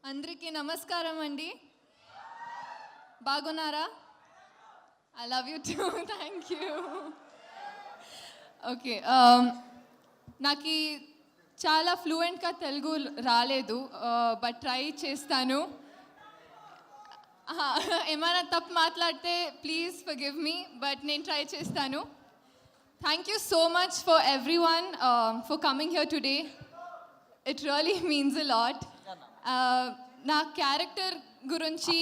అందరికీ నమస్కారం అండి. బాగున్నారా? I love you two. Thank you. Okay, నాకు చాలా ఫ్లూయెంట్గా తెలుగు రాలేదు, బట్ ట్రై చేస్తాను. ఏమైనా తప్పు మాట్లాడితే ప్లీజ్ ఫర్గివ్ మీ, బట్ నేను ట్రై చేస్తాను. Thank you so much for every one for coming here today. It really means a lot. నా క్యారెక్టర్ గురించి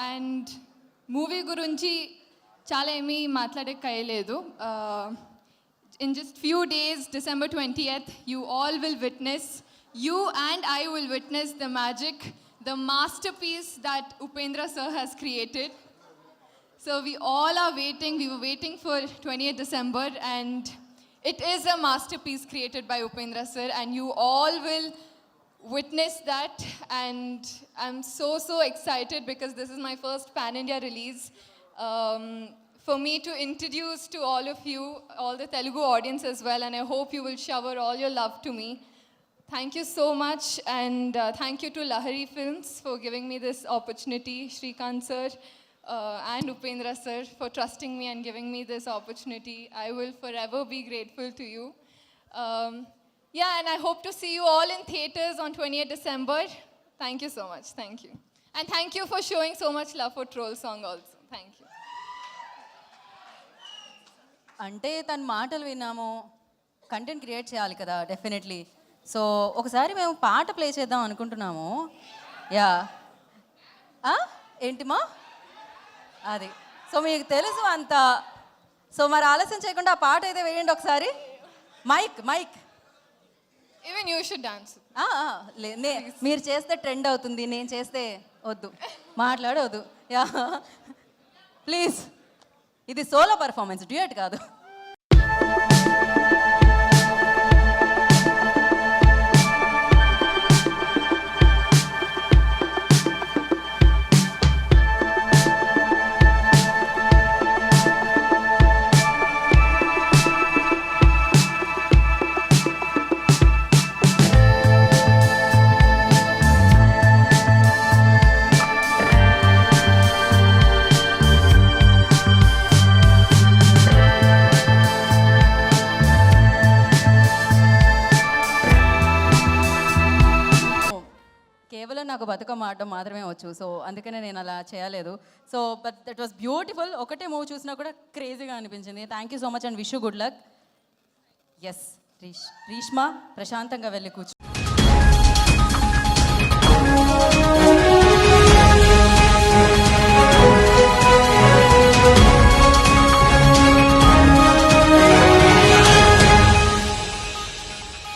అండ్ మూవీ గురించి చాలా ఏమీ మాట్లాడక్కయ్యలేదు. In just few days, December 20th, you all will witness, you and I will witness the magic, the masterpiece that Upendra sir has created. So we all are waiting. We were waiting for 20th December, and it is a masterpiece created by Upendra sir, and you all will witness that. And I'm so excited because this is my first pan-India release. For me to introduce to all of you, all the Telugu audience as well, and I hope you will shower all your love to me. Thank you so much, and thank you to Lahari Films for giving me this opportunity, Shrikant sir and Upendra sir for trusting me and giving me this opportunity. I will forever be grateful to you. Yeah, and I hope to see you all in theatres on 20th December. Thank you so much. Thank you. And thank you for showing so much love for Troll Song also. Thank you. అంటే తన మాటలు విన్నాము, content create చేయాలి కదా definitely. So ఒకసారి మేము పాట play చేద్దాం అనుకుంటున్నాము. యా ఏంటిమా అది. సో మీకు తెలుసు అంత. సో మరి ఆలస్యం చేయకుండా ఆ పాట అయితే వేయండి ఒకసారి. Mike Even you should dance. మీరు చేస్తే ట్రెండ్ అవుతుంది, నేను చేస్తే వద్దు, మాట్లాడవద్దు. Yeah please. ఇది సోలో పర్ఫార్మెన్స్, డ్యూయట్ కాదు. కేవలం నాకు బతుకమ్మ ఆడడం మాత్రమే వచ్చు, సో అందుకనే నేను అలా చేయలేదు. So but that was beautiful. ఒకటే మూవీ చూసినా కూడా క్రేజీగా అనిపించింది. Thank you so much and wish you good luck. Yes Reshma, ప్రశాంతంగా వెళ్ళి కూర్చో.